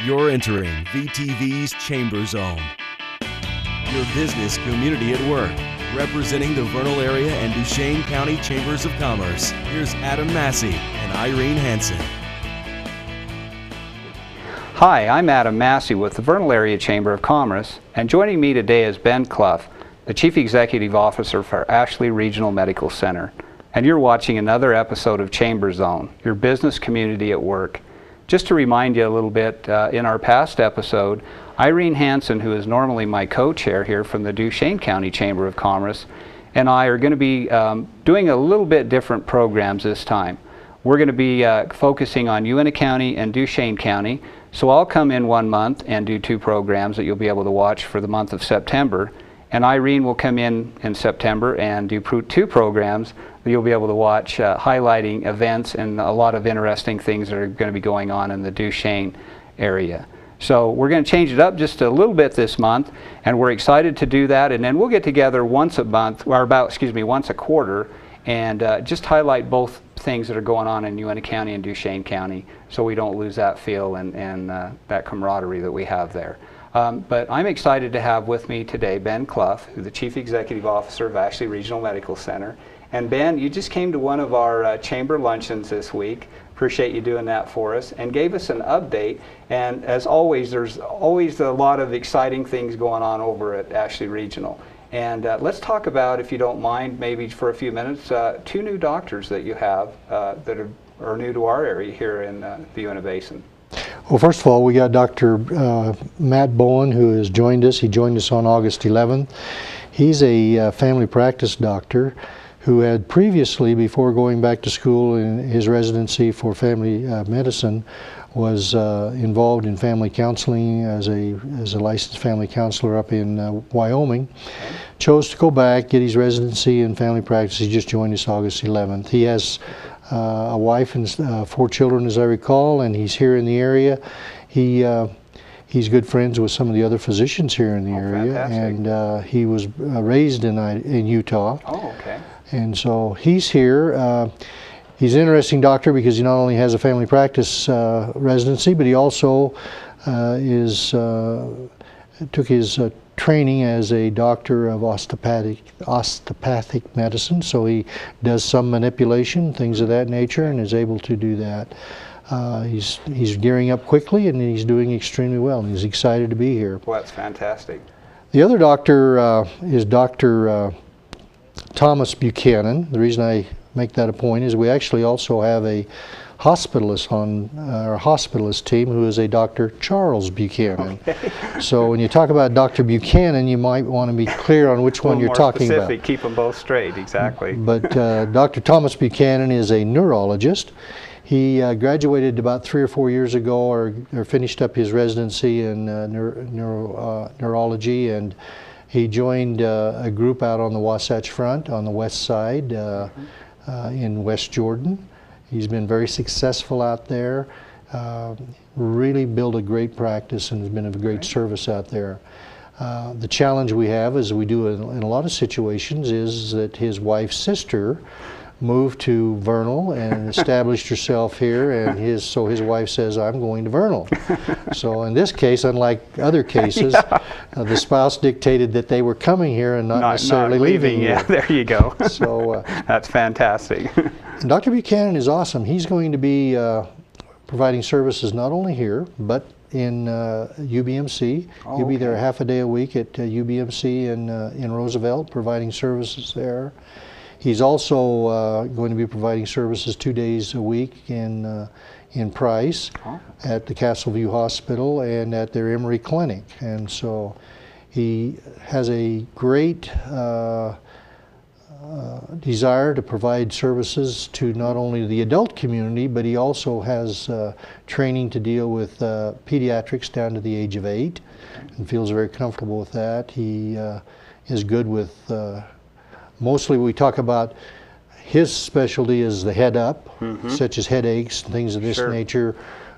You're entering VTV's Chamber Zone. Your business community at work. Representing the Vernal area and Duchesne County Chambers of Commerce, here's Adam Massey and Irene Hansen. Hi, I'm Adam Massey with the Vernal Area Chamber of Commerce, and joining me today is Ben Clough, the Chief Executive Officer for Ashley Regional Medical Center. And you're watching another episode of Chamber Zone, your business community at work. Just to remind you a little bit, in our past episode, Irene Hansen, who is normally my co-chair here from the Duchesne County Chamber of Commerce, and I are going to be doing a little bit different programs this time. We're going to be focusing on Uintah County and Duchesne County, so I'll come in 1 month and do 2 programs that you'll be able to watch for the month of September, and Irene will come in September and do 2 programs that you'll be able to watch, highlighting events and a lot of interesting things that are going to be going on in the Duchesne area. So we're going to change it up just a little bit this month, and we're excited to do that. And then we'll get together once a month, or once a quarter, and just highlight both things that are going on in Uintah County and Duchesne County, so we don't lose that feel and that camaraderie that we have there. But I'm excited to have with me today Ben Clough, who's the Chief Executive Officer of Ashley Regional Medical Center. And Ben, you just came to one of our chamber luncheons this week. Appreciate you doing that for us, and gave us an update. And as always, there's always a lot of exciting things going on over at Ashley Regional. And let's talk about, if you don't mind, maybe for a few minutes, 2 new doctors that you have that are new to our area here in the Uintah Basin. Well, first of all, we got Dr. Matt Bowen, who has joined us. He joined us on August 11th. He's a family practice doctor who had previously, before going back to school in his residency for family medicine, was involved in family counseling as a licensed family counselor up in Wyoming. Okay. Chose to go back, get his residency in family practice. He just joined us August 11th. He has a wife and 4 children, as I recall, and he's here in the area. He's good friends with some of the other physicians here in the area, fantastic. And he was raised in Utah. Oh, okay. And so he's here. He's an interesting doctor because he not only has a family practice residency, but he also took his training as a doctor of osteopathic medicine. So he does some manipulation, things of that nature, and is able to do that. He's gearing up quickly, and he's doing extremely well. And he's excited to be here. Well, that's fantastic. The other doctor is Dr. Thomas Buchanan. The reason I make that a point is we actually also have a hospitalist on our hospitalist team who is a Dr. Charles Buchanan. Okay. So when you talk about Dr. Buchanan, you might want to be clear on which one you're talking specific, about. Keep them both straight, exactly. But Dr. Thomas Buchanan is a neurologist. He graduated about 3 or 4 years ago, or finished up his residency in neurology, and he joined a group out on the Wasatch Front on the west side in West Jordan. He's been very successful out there, really built a great practice, and has been of great service out there. The challenge we have, as we do in a lot of situations, is that his wife's sister moved to Vernal and established herself here, and his wife says, I'm going to Vernal. So in this case, unlike other cases, the spouse dictated that they were coming here and not necessarily leaving. Yeah, there you go. So that's fantastic. Dr. Buchanan is awesome. He's going to be providing services not only here, but in UBMC. Oh, He'll be there half a day a week at UBMC in Roosevelt, providing services there. He's also going to be providing services 2 days a week in Price at the Castleview Hospital and at their Emory Clinic. And so he has a great desire to provide services to not only the adult community, but he also has training to deal with pediatrics down to the age of 8 and feels very comfortable with that. He is good with mostly we talk about his specialty is the head up, such as headaches and things of this nature,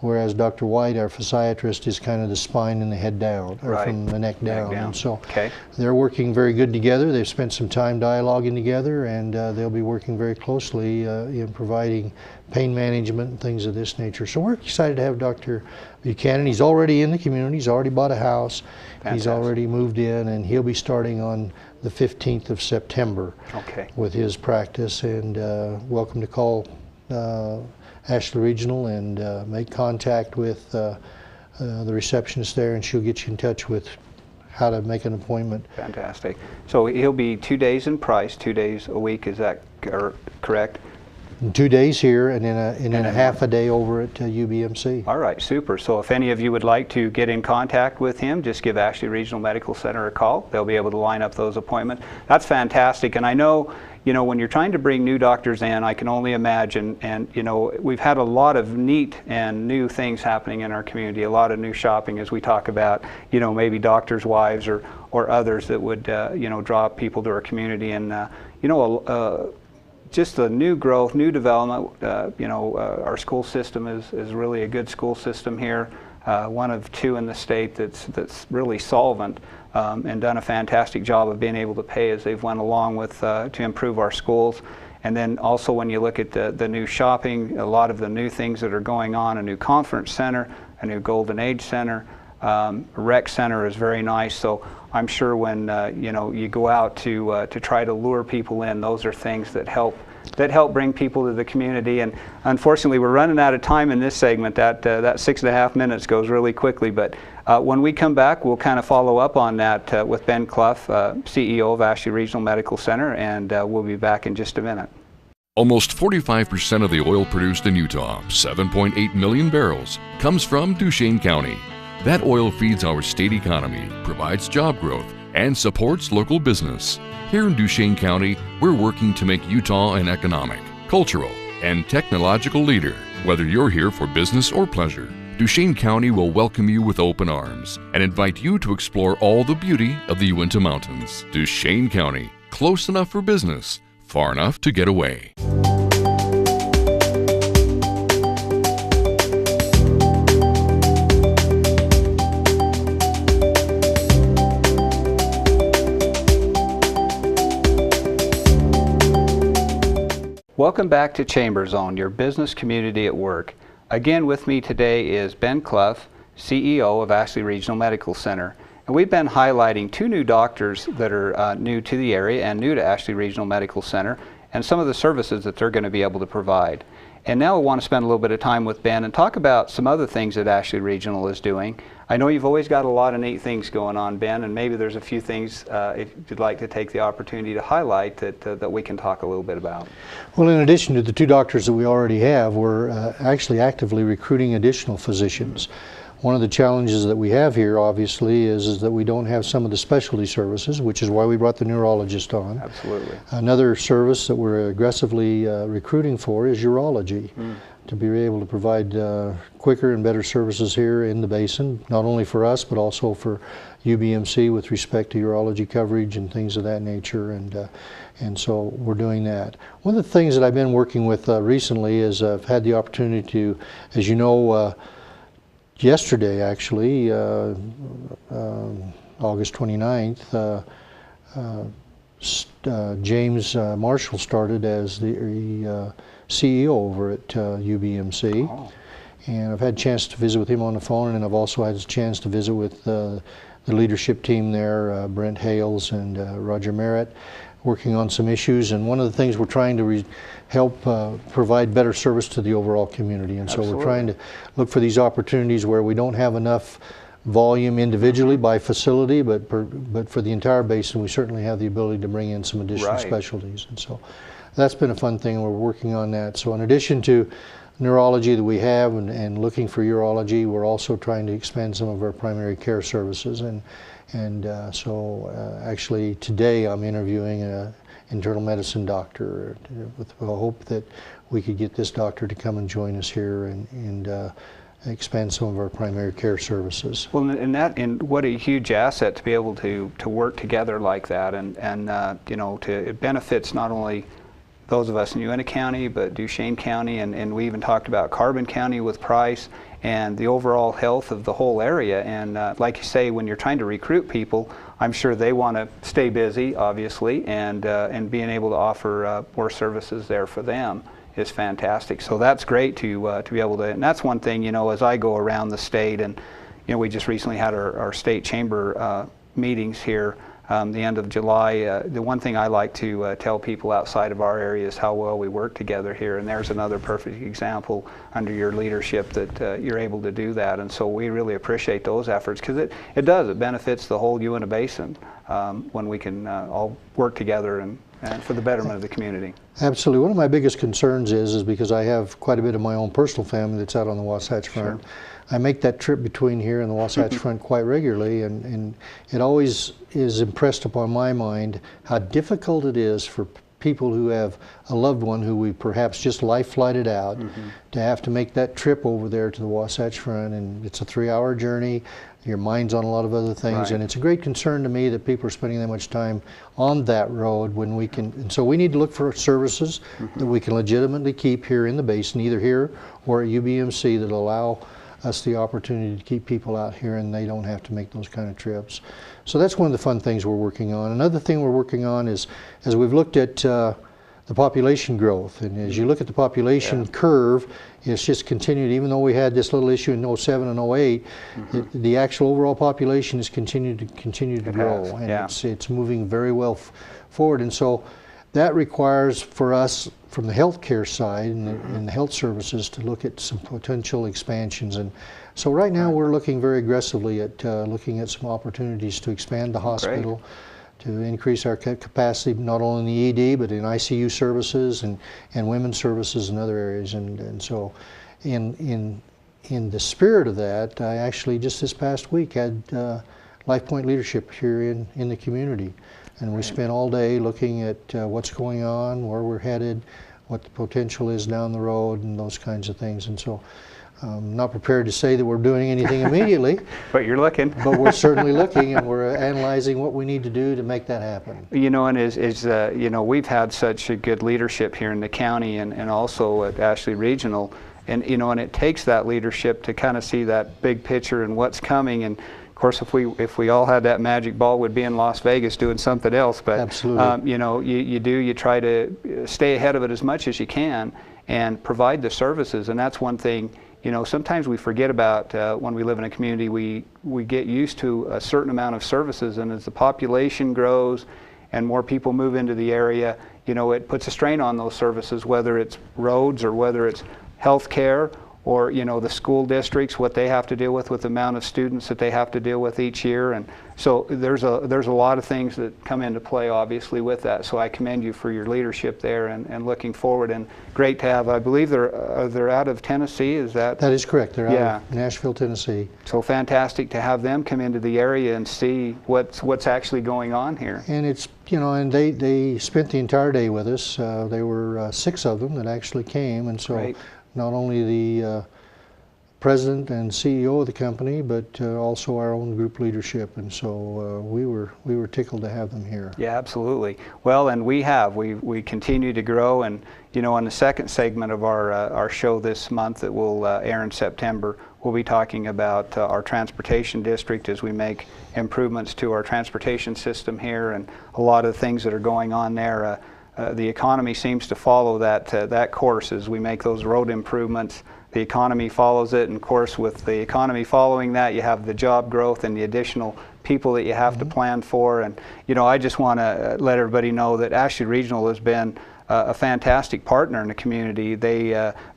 whereas Dr. White, our physiatrist, is kind of the spine and the head down, or Right. from the neck down. And so Okay. they're working very good together. They've spent some time dialoguing together, and they'll be working very closely in providing pain management and things of this nature. So we're excited to have Dr. Buchanan. He's already in the community. He's already bought a house. He's Fantastic. already moved in, and he'll be starting on the 15th of September Okay. with his practice. And welcome to call Ashley Regional and make contact with the receptionist there, and she'll get you in touch with how to make an appointment. Fantastic. So he'll be 2 days in Price, 2 days a week. Is that correct? 2 days here, and then a a half a day over at UBMC. All right, super. So if any of you would like to get in contact with him, just give Ashley Regional Medical Center a call. They'll be able to line up those appointments. That's fantastic. And I know, you know, when you're trying to bring new doctors in, I can only imagine, and you know, we've had a lot of neat and new things happening in our community, a lot of new shopping as we talk about, you know, maybe doctors' wives or others that would, you know, draw people to our community. And, you know, just the new growth, new development. You know, our school system is really a good school system here. One of two in the state that's really solvent and done a fantastic job of being able to pay as they've went along with to improve our schools. And then also when you look at the new shopping, a lot of the new things that are going on, a new conference center, a new Golden Age Center, rec center is very nice. So I'm sure when you know, you go out to try to lure people in, those are things that help bring people to the community. And unfortunately, we're running out of time in this segment. That 6.5 minutes goes really quickly. But when we come back, we'll kind of follow up on that with Ben Clough, CEO of Ashley Regional Medical Center, and we'll be back in just a minute. Almost 45% of the oil produced in Utah, 7.8 million barrels, comes from Duchesne County. That oil feeds our state economy, provides job growth, and supports local business. Here in Duchesne County, we're working to make Utah an economic, cultural, and technological leader. Whether you're here for business or pleasure, Duchesne County will welcome you with open arms and invite you to explore all the beauty of the Uinta Mountains. Duchesne County, close enough for business, far enough to get away. Welcome back to Chamber Zone, your business community at work. Again, with me today is Ben Clough, CEO of Ashley Regional Medical Center. And we've been highlighting two new doctors that are new to the area and new to Ashley Regional Medical Center, and some of the services that they're going to be able to provide. And now I want to spend a little bit of time with Ben and talk about some other things that Ashley Regional is doing. I know you've always got a lot of neat things going on, Ben, and maybe there's a few things if you'd like to take the opportunity to highlight that we can talk a little bit about. Well, in addition to the two doctors that we already have, we're actually actively recruiting additional physicians. One of the challenges that we have here, obviously, is that we don't have some of the specialty services, which is why we brought the neurologist on. Absolutely. Another service that we're aggressively recruiting for is urology, to be able to provide quicker and better services here in the basin, not only for us, but also for UBMC with respect to urology coverage and things of that nature. And so we're doing that. One of the things that I've been working with recently is I've had the opportunity to, as you know, yesterday actually, August 29th, James Marshall started as the CEO over at UBMC. Oh. And I've had a chance to visit with him on the phone, and I've also had a chance to visit with the leadership team there, Brent Hales and Roger Merritt, working on some issues. And one of the things we're trying to help provide better service to the overall community. And Absolutely. so we're trying to look for these opportunities where we don't have enough volume individually by facility, but for the entire basin, we certainly have the ability to bring in some additional Right. specialties. And so that's been a fun thing. We're working on that. So in addition to neurology that we have and looking for urology, we're also trying to expand some of our primary care services. So actually today I'm interviewing an internal medicine doctor with the hope that we could get this doctor to come and join us here and expand some of our primary care services. Well, and what a huge asset to be able to work together like that, and you know, it benefits not only those of us in Uinta County, but Duchesne County, and we even talked about Carbon County with Price, and the overall health of the whole area. And like you say, when you're trying to recruit people, I'm sure they want to stay busy, obviously, and being able to offer more services there for them is fantastic. So that's great to be able to, and that's one thing, you know, as I go around the state, and you know, we just recently had our state chamber meetings here the end of July. The one thing I like to tell people outside of our area is how well we work together here, and there's another perfect example under your leadership that you're able to do that. And so we really appreciate those efforts, because it benefits the whole Uinta Basin when we can all work together and for the betterment of the community. Absolutely. One of my biggest concerns is because I have quite a bit of my own personal family that's out on the Wasatch Front. Sure. I make that trip between here and the Wasatch Front quite regularly, and it always is impressed upon my mind how difficult it is for people who have a loved one who we perhaps just life flighted out to have to make that trip over there to the Wasatch Front, and it's a 3-hour journey. Your mind's on a lot of other things, Right. and it's a great concern to me that people are spending that much time on that road when we can. And so we need to look for services that we can legitimately keep here in the basin, either here or at UBMC, that allow us the opportunity to keep people out here and they don't have to make those kind of trips. So that's one of the fun things we're working on. Another thing we're working on is, as we've looked at the population growth, and as you look at the population curve, it's just continued. Even though we had this little issue in 07 and 08, the actual overall population has continued to grow, and it's moving very well forward. And so that requires for us, from the healthcare side and the health services, to look at some potential expansions. And so right now we're looking very aggressively at looking at some opportunities to expand the hospital, to increase our capacity not only in the ED but in ICU services and women's services and other areas. And so in the spirit of that, I actually just this past week had LifePoint leadership here in the community. And we spent all day looking at what's going on, where we're headed, what the potential is down the road, and those kinds of things. And so I'm not prepared to say that we're doing anything immediately. But you're looking. But we're certainly looking, and we're analyzing what we need to do to make that happen. You know, and you know, we've had such a good leadership here in the county and also at Ashley Regional. And, you know, and it takes that leadership to kind of see that big picture and what's coming. And of course, if we all had that magic ball, we'd be in Las Vegas doing something else. But absolutely, you know, you try to stay ahead of it as much as you can and provide the services. And that's one thing, you know, sometimes we forget about when we live in a community. We get used to a certain amount of services, and as the population grows and more people move into the area, you know, it puts a strain on those services, whether it's roads or whether it's health care, or, you know, the school districts, what they have to deal with the amount of students that they have to deal with each year. And so there's a lot of things that come into play, obviously, with that. So I commend you for your leadership there and looking forward. And great to have, I believe they're out of Tennessee, is that? That is correct. They're out of Nashville, Tennessee. So fantastic to have them come into the area and see what's actually going on here. And it's, you know, and they spent the entire day with us. There were 6 of them that actually came, and so not only the president and CEO of the company, but also our own group leadership, and so we were tickled to have them here. Yeah, absolutely. Well, and we continue to grow, and you know, on the second segment of our show this month that will air in September, we'll be talking about our transportation district as we make improvements to our transportation system here, and a lot of the things that are going on there. The economy seems to follow that course as we make those road improvements. The economy follows it, and of course with the economy following that, you have the job growth and the additional people that you have to plan for. And you know, I just want to let everybody know that Ashley Regional has been a fantastic partner in the community.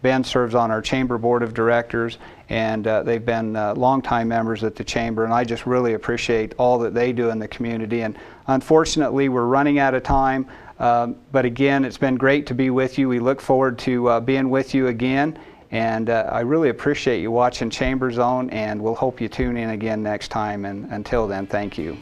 Ben serves on our chamber board of directors, and they've been longtime members at the chamber, and I just really appreciate all that they do in the community. And unfortunately, we're running out of time. But again, it's been great to be with you. We look forward to being with you again. And I really appreciate you watching Chamber Zone, and we'll hope you tune in again next time. And until then, thank you.